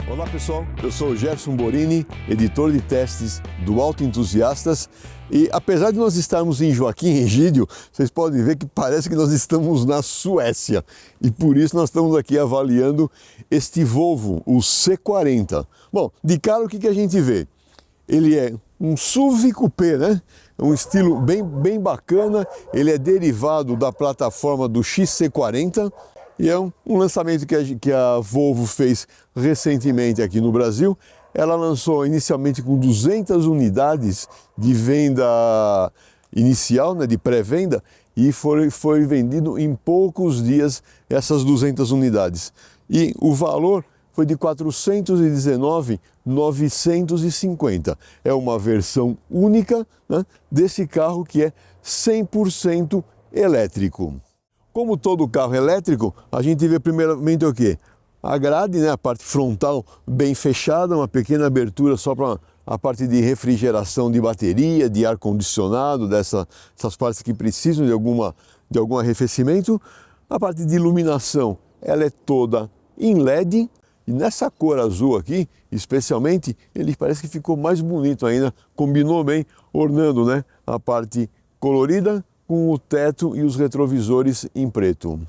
Olá pessoal, eu sou o Gerson Borini, editor de testes do Auto Entusiastas, e apesar de nós estarmos em Joaquim Egídio, vocês podem ver que parece que nós estamos na Suécia, e por isso nós estamos aqui avaliando este Volvo, o C40. Bom, de cara o que a gente vê? Ele é um SUV coupé, né? É um estilo bem bacana, ele é derivado da plataforma do XC40, e é um lançamento que a Volvo fez recentemente aqui no Brasil. Ela lançou inicialmente com 200 unidades de venda inicial, né, de pré-venda, e foi vendido em poucos dias essas 200 unidades. E o valor foi de R$ 419.950. É uma versão única, né, desse carro que é 100% elétrico. Como todo carro elétrico, a gente vê primeiramente o quê? A grade, né, a parte frontal bem fechada, uma pequena abertura só para a parte de refrigeração de bateria, de ar-condicionado, essas partes que precisam de algum arrefecimento. A parte de iluminação, ela é toda em LED, e nessa cor azul aqui, especialmente, ele parece que ficou mais bonito ainda, combinou bem, ornando, né, a parte colorida com o teto e os retrovisores em preto.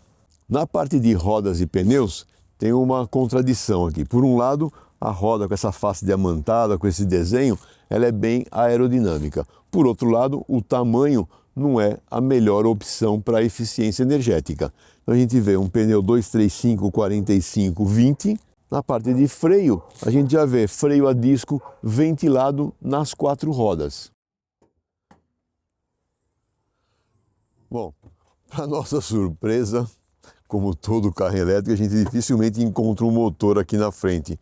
Na parte de rodas e pneus, tem uma contradição aqui. Por um lado, a roda com essa face diamantada, com esse desenho, ela é bem aerodinâmica. Por outro lado, o tamanho não é a melhor opção para a eficiência energética. Então a gente vê um pneu 235, 45, 20. Na parte de freio, a gente já vê freio a disco ventilado nas 4 rodas. Bom, para nossa surpresa, como todo carro elétrico, a gente dificilmente encontra um motor aqui na frente.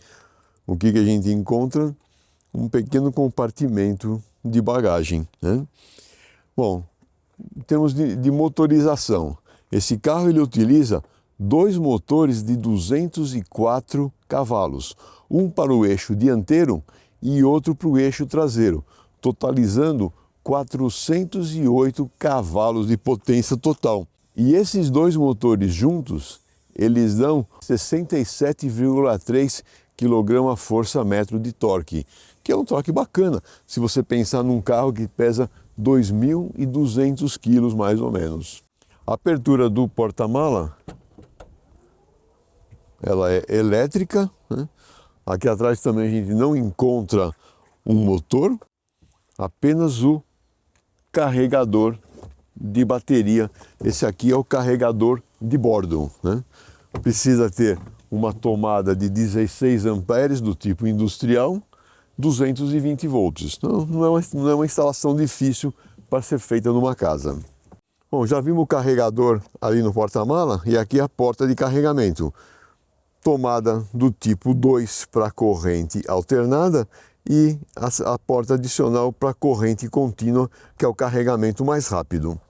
O que a gente encontra? Um pequeno compartimento de bagagem, né? Bom, em termos de motorização, esse carro ele utiliza 2 motores de 204 cavalos, um para o eixo dianteiro e outro para o eixo traseiro, totalizando 408 cavalos de potência total. E esses 2 motores juntos, eles dão 67,3 kgfm de torque, que é um torque bacana, se você pensar num carro que pesa 2.200 kg mais ou menos. A abertura do porta-mala, ela é elétrica, né? Aqui atrás também a gente não encontra um motor, apenas o carregador de bateria. Esse aqui é o carregador de bordo, né? Precisa ter uma tomada de 16 amperes do tipo industrial, 220 volts. Não é uma instalação difícil para ser feita numa casa. Bom, já vimos o carregador ali no porta-mala e aqui a porta de carregamento. Tomada do tipo 2 para corrente alternada e a porta adicional para corrente contínua, que é o carregamento mais rápido.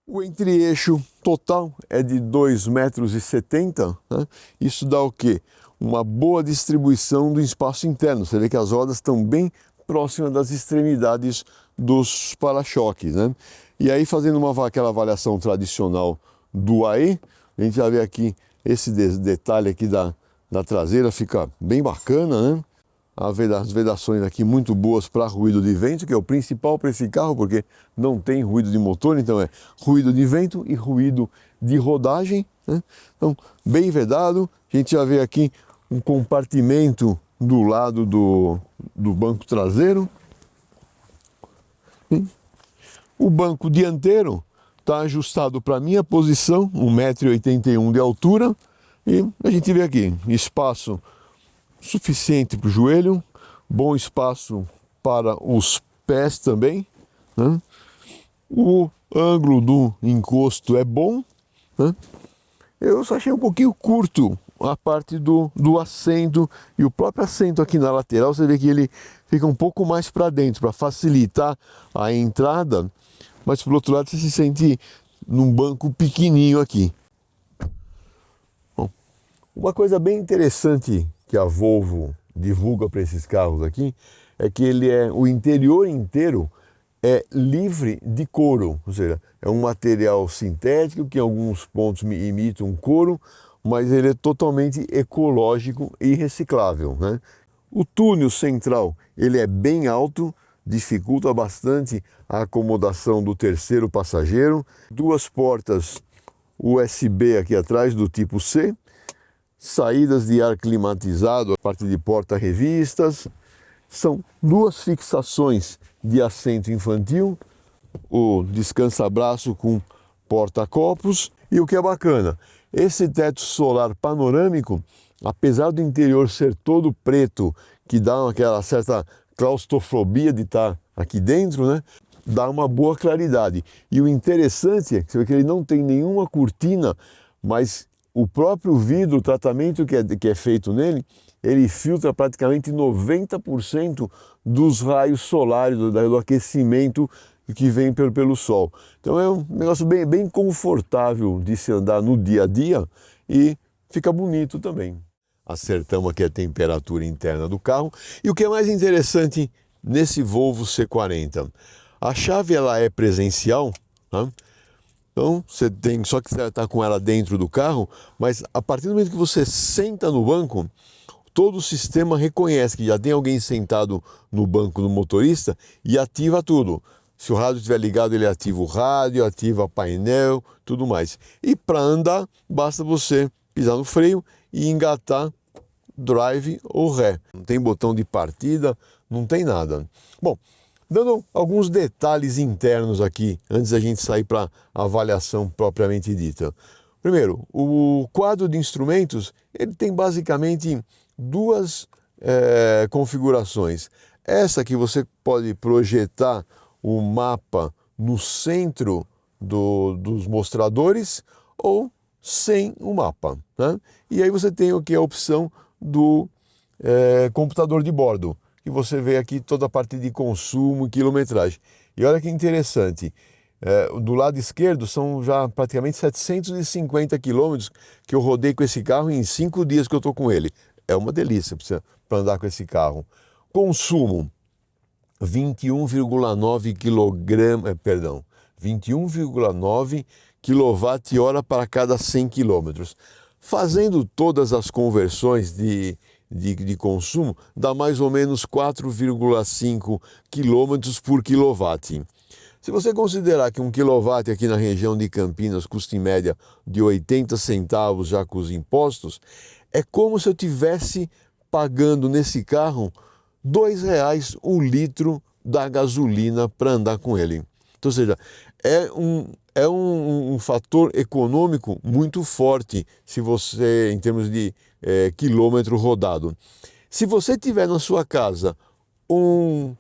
O entre-eixo total é de 2,70 m, né? Isso dá o quê? Uma boa distribuição do espaço interno. Você vê que as rodas estão bem próximas das extremidades dos para-choques, né? E aí, fazendo aquela avaliação tradicional do AE, a gente já vê aqui esse detalhe aqui da traseira, fica bem bacana, né? As vedações aqui muito boas para ruído de vento, que é o principal para esse carro, porque não tem ruído de motor, então é ruído de vento e ruído de rodagem, né? Então, bem vedado. A gente já vê aqui um compartimento do lado do banco traseiro. O banco dianteiro está ajustado para a minha posição, 1,81 m de altura, e a gente vê aqui espaço suficiente para o joelho, bom espaço para os pés também, né? O ângulo do encosto é bom, né? Eu só achei um pouquinho curto a parte do assento, e o próprio assento aqui na lateral, você vê que ele fica um pouco mais para dentro, para facilitar a entrada, mas por outro lado você se sente num banco pequenininho aqui. Bom, uma coisa bem interessante que a Volvo divulga para esses carros aqui é que o interior inteiro é livre de couro, ou seja, é um material sintético que em alguns pontos imita um couro, mas ele é totalmente ecológico e reciclável, né? O túnel central, ele é bem alto, dificulta bastante a acomodação do terceiro passageiro. Duas portas USB aqui atrás do tipo C, saídas de ar climatizado, a parte de porta-revistas. São duas fixações de assento infantil, o descansa-braço com porta-copos. E o que é bacana, esse teto solar panorâmico, apesar do interior ser todo preto, que dá aquela certa claustrofobia de estar aqui dentro, né? Dá uma boa claridade. E o interessante é que você vê que ele não tem nenhuma cortina, mas o próprio vidro, o tratamento que é feito nele, ele filtra praticamente 90% dos raios solares, do aquecimento que vem pelo sol. Então é um negócio bem confortável de se andar no dia a dia e fica bonito também. Acertamos aqui a temperatura interna do carro. E o que é mais interessante nesse Volvo C40? A chave ela é presencial, tá? Então você tem só que estar com ela dentro do carro, mas a partir do momento que você senta no banco, todo o sistema reconhece que já tem alguém sentado no banco do motorista e ativa tudo. Se o rádio estiver ligado, ele ativa o rádio, ativa painel, tudo mais. E para andar, basta você pisar no freio e engatar drive ou ré. Não tem botão de partida, não tem nada. Bom, dando alguns detalhes internos aqui, antes da gente sair para a avaliação propriamente dita. Primeiro, o quadro de instrumentos, ele tem basicamente duas configurações. Essa que você pode projetar o mapa no centro dos mostradores ou sem o mapa, né? E aí você tem o que é a opção do computador de bordo, que você vê aqui toda a parte de consumo e quilometragem. E olha que interessante, do lado esquerdo são já praticamente 750 quilômetros que eu rodei com esse carro em 5 dias que eu estou com ele. É uma delícia para andar com esse carro. Consumo, 21,9 kWh para cada 100 quilômetros. Fazendo todas as conversões de consumo, dá mais ou menos 4,5 km por quilowatt. Se você considerar que 1 kW aqui na região de Campinas custa em média de 80 centavos já com os impostos, é como se eu tivesse pagando nesse carro R$2 o litro da gasolina para andar com ele. Então, ou seja, é um fator econômico muito forte se você, em termos de quilômetro rodado. Se você tiver na sua casa um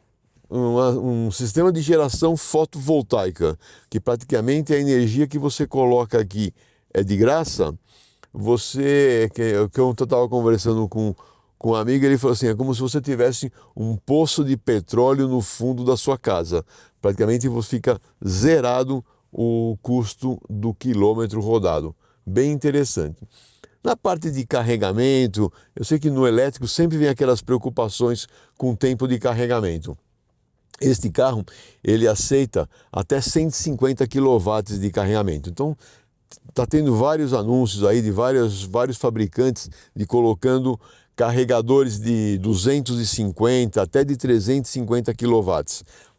sistema de geração fotovoltaica, que praticamente a energia que você coloca aqui é de graça, que eu estava conversando com um amigo, ele falou assim, é como se você tivesse um poço de petróleo no fundo da sua casa. Praticamente você fica zerado o custo do quilômetro rodado. Bem interessante. Na parte de carregamento, eu sei que no elétrico sempre vem aquelas preocupações com o tempo de carregamento. Este carro, ele aceita até 150 kW de carregamento. Então, está tendo vários anúncios aí de vários fabricantes de colocando carregadores de 250 até de 350 kW.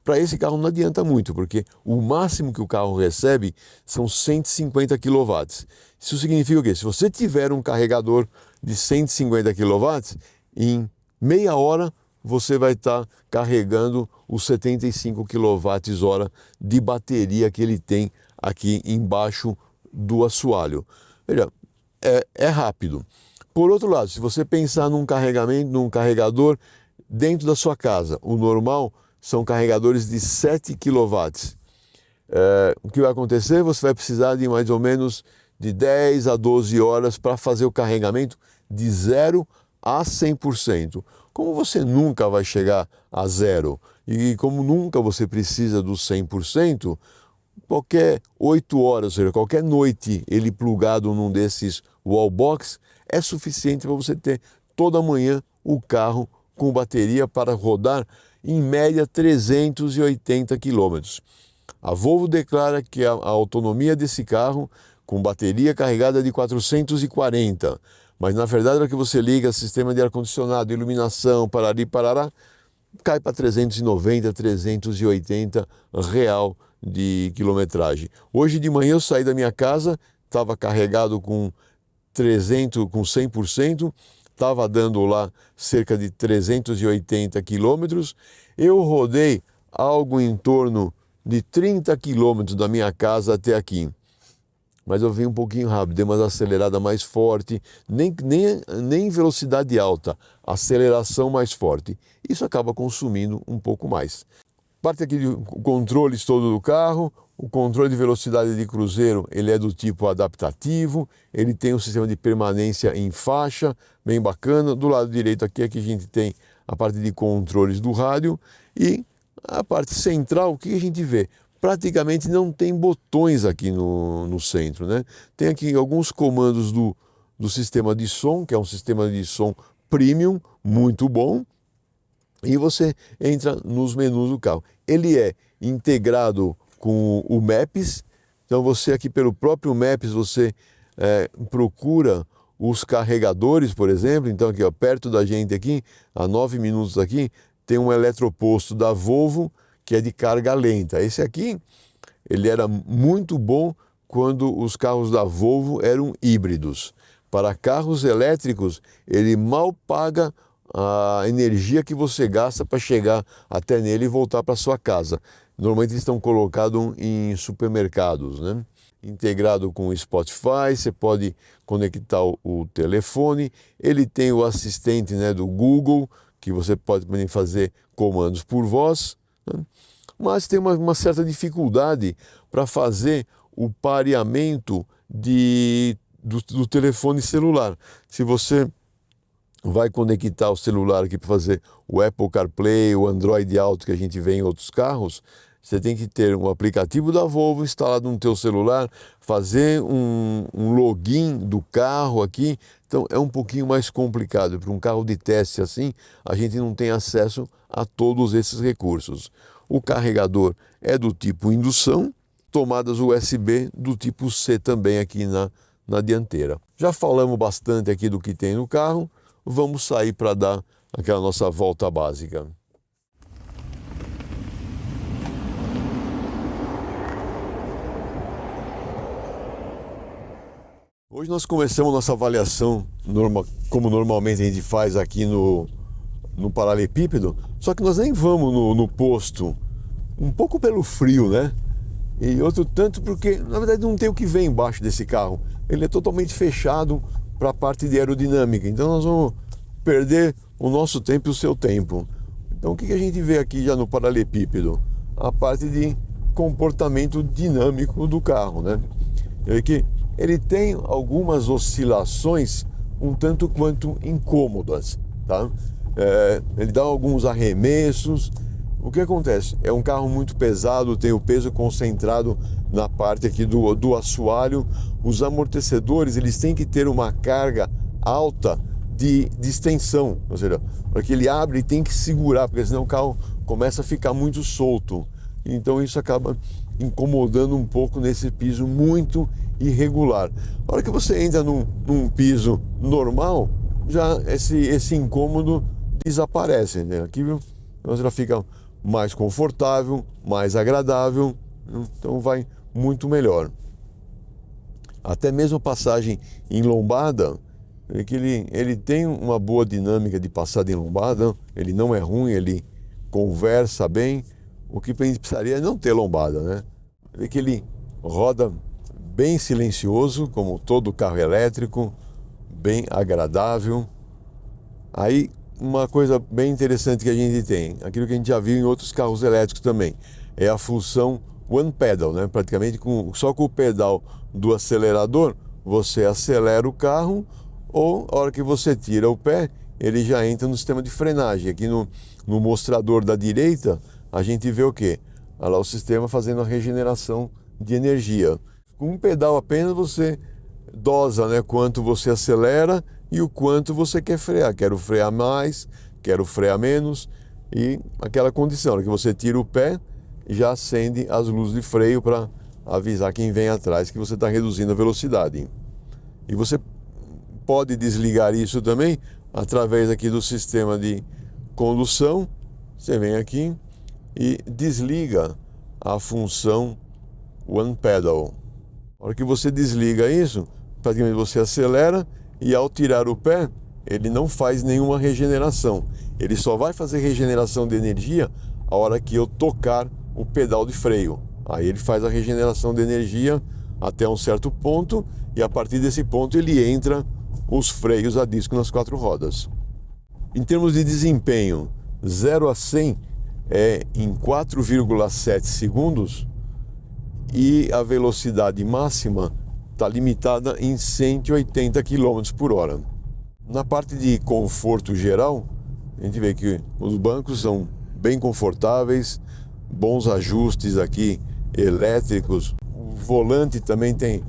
Para esse carro não adianta muito, porque o máximo que o carro recebe são 150 kW. Isso significa o quê? Se você tiver um carregador de 150 kW, em meia hora você vai estar carregando os 75 kWh de bateria que ele tem aqui embaixo do assoalho. Veja, é rápido. Por outro lado, se você pensar num carregador dentro da sua casa, o normal são carregadores de 7 kW. O que vai acontecer? Você vai precisar de mais ou menos de 10 a 12 horas para fazer o carregamento de 0 a 100%. Como você nunca vai chegar a zero e como nunca você precisa do 100%, qualquer 8 horas, ou seja, qualquer noite ele plugado num desses wallbox é suficiente para você ter toda manhã o carro com bateria para rodar em média 380 km. A Volvo declara que a autonomia desse carro com bateria carregada de 440. Mas na verdade, na hora que você liga sistema de ar-condicionado, iluminação, parari, parará, cai para 390, 380 real de quilometragem. Hoje de manhã eu saí da minha casa, estava carregado com 100%, estava dando lá cerca de 380 quilômetros. Eu rodei algo em torno de 30 quilômetros da minha casa até aqui. Mas eu vim um pouquinho rápido, dei uma acelerada mais forte, nem velocidade alta, aceleração mais forte. Isso acaba consumindo um pouco mais. Parte aqui de controles todo do carro, o controle de velocidade de cruzeiro, ele é do tipo adaptativo, ele tem um sistema de permanência em faixa, bem bacana. Do lado direito aqui a gente tem a parte de controles do rádio e a parte central, o que a gente vê? Praticamente não tem botões aqui no centro, né? Tem aqui alguns comandos do sistema de som, que é um sistema de som premium, muito bom. E você entra nos menus do carro. Ele é integrado com o Maps, então você aqui pelo próprio Maps, você procura os carregadores, por exemplo. Então aqui, ó, perto da gente aqui, a 9 minutos aqui, tem um eletroposto da Volvo, que é de carga lenta. Esse aqui, ele era muito bom quando os carros da Volvo eram híbridos. Para carros elétricos, ele mal paga a energia que você gasta para chegar até nele e voltar para sua casa. Normalmente eles estão colocados em supermercados, né? Integrado com o Spotify, você pode conectar o telefone. Ele tem o assistente, né, do Google, que você pode também fazer comandos por voz, né? Mas tem uma certa dificuldade para fazer o pareamento do telefone celular. Se você vai conectar o celular aqui para fazer o Apple CarPlay, o Android Auto que a gente vê em outros carros, você tem que ter um aplicativo da Volvo instalado no teu celular, fazer um login do carro aqui. Então é um pouquinho mais complicado. Para um carro de teste assim, a gente não tem acesso a todos esses recursos. O carregador é do tipo indução, tomadas USB do tipo C também aqui na dianteira. Já falamos bastante aqui do que tem no carro, vamos sair para dar aquela nossa volta básica. Hoje nós começamos nossa avaliação como normalmente a gente faz aqui no paralelepípedo, só que nós nem vamos no posto, um pouco pelo frio, né? E outro tanto porque, na verdade, não tem o que ver embaixo desse carro. Ele é totalmente fechado para a parte de aerodinâmica, então nós vamos perder o nosso tempo e o seu tempo. Então o que a gente vê aqui já no paralelepípedo? A parte de comportamento dinâmico do carro, né? Ele tem algumas oscilações um tanto quanto incômodas, tá? Ele dá alguns arremessos. O que acontece? É um carro muito pesado, tem o peso concentrado na parte aqui do assoalho. Os amortecedores, eles têm que ter uma carga alta de extensão, ou seja, para que ele abre, ele tem que segurar, porque senão o carro começa a ficar muito solto. Então isso acaba incomodando um pouco nesse piso muito irregular. Na hora que você entra num piso normal, já esse incômodo desaparece, né? Aqui você já fica mais confortável, mais agradável, então vai muito melhor. Até mesmo a passagem em lombada, ele tem uma boa dinâmica de passada em lombada, ele não é ruim, ele conversa bem. O que a gente precisaria é não ter lombada, né? Ele roda bem silencioso, como todo carro elétrico, bem agradável. Aí, uma coisa bem interessante que a gente tem, aquilo que a gente já viu em outros carros elétricos também, é a função One Pedal, né? Praticamente só com o pedal do acelerador, você acelera o carro, ou a hora que você tira o pé, ele já entra no sistema de frenagem. Aqui no mostrador da direita, a gente vê o quê? Olha lá, o sistema fazendo a regeneração de energia. Com um pedal apenas você dosa, né, quanto você acelera e o quanto você quer frear. Quero frear mais, quero frear menos, e aquela condição, que você tira o pé, já acende as luzes de freio para avisar quem vem atrás que você está reduzindo a velocidade. E você pode desligar isso também através aqui do sistema de condução. Você vem aqui e desliga a função One Pedal. Na hora que você desliga isso, praticamente você acelera e ao tirar o pé, ele não faz nenhuma regeneração. Ele só vai fazer regeneração de energia a hora que eu tocar o pedal de freio. Aí ele faz a regeneração de energia até um certo ponto e a partir desse ponto ele entra os freios a disco nas 4 rodas. Em termos de desempenho, 0 a 100 é em 4,7 segundos e a velocidade máxima está limitada em 180 km por hora. Na parte de conforto geral, a gente vê que os bancos são bem confortáveis, bons ajustes aqui elétricos. O volante também tem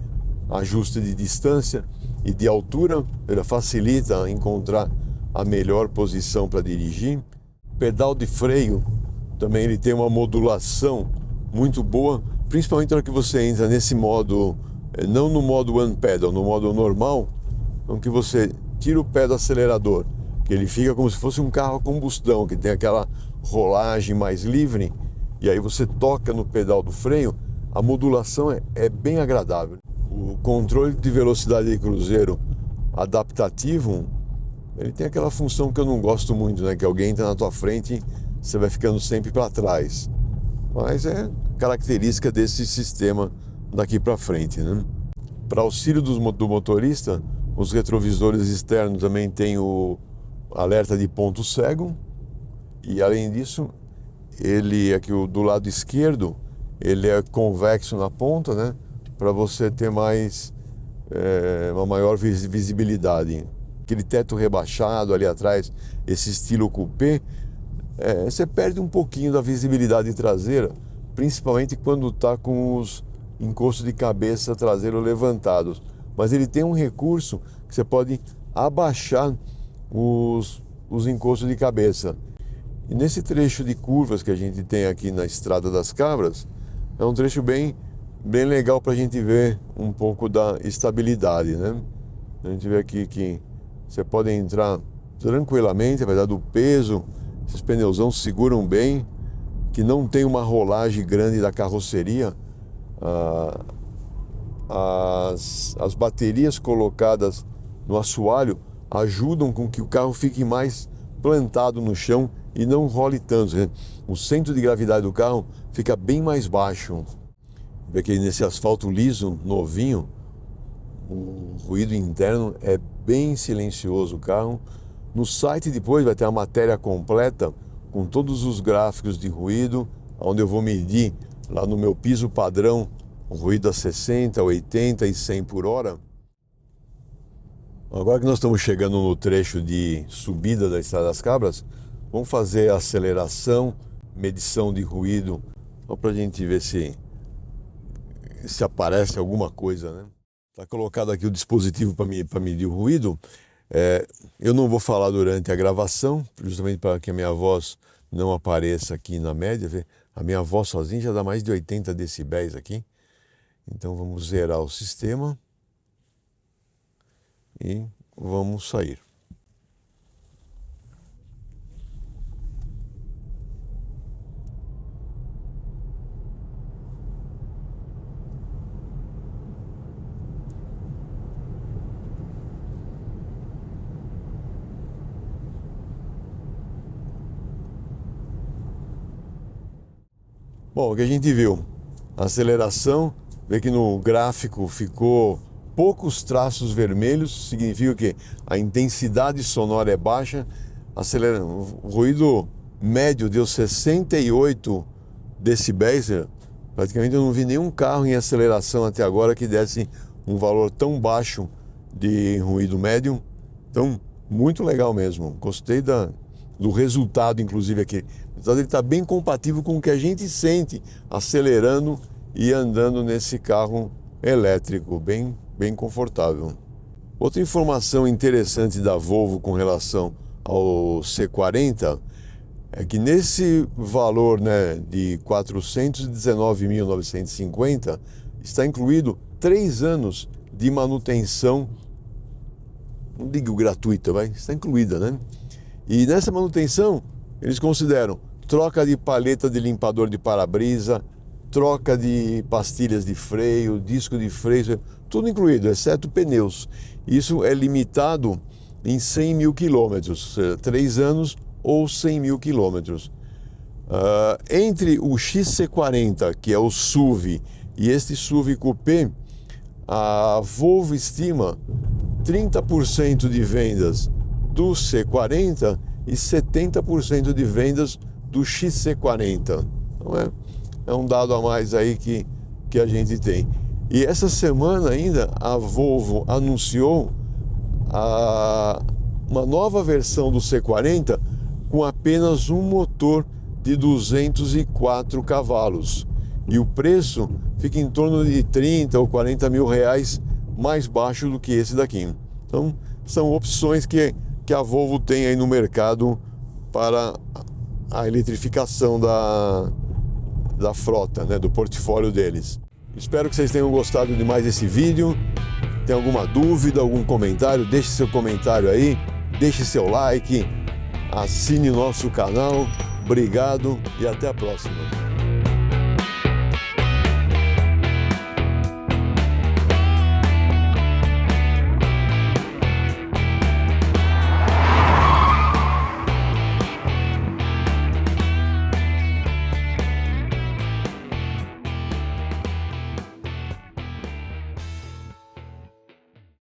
ajuste de distância e de altura, ele facilita encontrar a melhor posição para dirigir. Pedal de freio também ele tem uma modulação muito boa, principalmente na hora que você entra nesse modo, não no modo One Pedal, no modo normal, em que você tira o pé do acelerador, que ele fica como se fosse um carro a combustão, que tem aquela rolagem mais livre, e aí você toca no pedal do freio, a modulação é bem agradável. O controle de velocidade de cruzeiro adaptativo, ele tem aquela função que eu não gosto muito, né? Que alguém entra na tua frente e você vai ficando sempre para trás. Mas é característica desse sistema daqui para frente, né? Para auxílio do motorista, os retrovisores externos também têm o alerta de ponto cego. E além disso, ele aqui do lado esquerdo, ele é convexo na ponta, né? Para você ter uma maior visibilidade. Aquele teto rebaixado ali atrás, esse estilo coupé, você perde um pouquinho da visibilidade traseira, principalmente quando está com os encostos de cabeça traseiro levantados. Mas ele tem um recurso que você pode abaixar os encostos de cabeça. E nesse trecho de curvas que a gente tem aqui na Estrada das Cabras, é um trecho bem legal para a gente ver um pouco da estabilidade, né? A gente vê aqui que você pode entrar tranquilamente, apesar do peso, esses pneuzão seguram bem, que não tem uma rolagem grande da carroceria. As baterias colocadas no assoalho ajudam com que o carro fique mais plantado no chão e não role tanto, né? O centro de gravidade do carro fica bem mais baixo. Vê que nesse asfalto liso, novinho, o ruído interno é bem silencioso o carro. No site depois vai ter a matéria completa com todos os gráficos de ruído, onde eu vou medir lá no meu piso padrão o ruído a 60, 80 e 100 por hora. Agora que nós estamos chegando no trecho de subida da Estrada das Cabras, vamos fazer a aceleração, medição de ruído, só para a gente ver se aparece alguma coisa, né? Está colocado aqui o dispositivo para medir o ruído. Eu não vou falar durante a gravação, justamente para que a minha voz não apareça aqui na média. A minha voz sozinha já dá mais de 80 decibéis aqui. Então vamos zerar o sistema e vamos sair. Bom, o que a gente viu? A aceleração, vê que no gráfico ficou poucos traços vermelhos, significa que a intensidade sonora é baixa, o ruído médio deu 68 decibéis, praticamente eu não vi nenhum carro em aceleração até agora que desse um valor tão baixo de ruído médio, então muito legal mesmo, gostei do resultado inclusive aqui. Então ele está bem compatível com o que a gente sente acelerando e andando nesse carro elétrico, bem confortável. Outra informação interessante da Volvo com relação ao C40 é que nesse valor, né, de 419.950, está incluído 3 anos de manutenção, não digo gratuita, está incluída, né? E nessa manutenção, eles consideram troca de paleta de limpador de para-brisa, troca de pastilhas de freio, disco de freio, tudo incluído, exceto pneus. Isso é limitado em 100 mil quilômetros, 3 anos ou 100 mil quilômetros. Entre o XC40, que é o SUV, e este SUV Coupé, a Volvo estima 30% de vendas do C40 e 70% de vendas do XC40. Então é um dado a mais aí que a gente tem. E essa semana ainda a Volvo anunciou uma nova versão do C40 com apenas um motor de 204 cavalos. E o preço fica em torno de 30 ou 40 mil reais mais baixo do que esse daqui. Então, são opções que a Volvo tem aí no mercado para a eletrificação da frota, né, do portfólio deles. Espero que vocês tenham gostado de mais esse vídeo. Tem alguma dúvida, algum comentário? Deixe seu comentário aí, deixe seu like, assine nosso canal. Obrigado e até a próxima.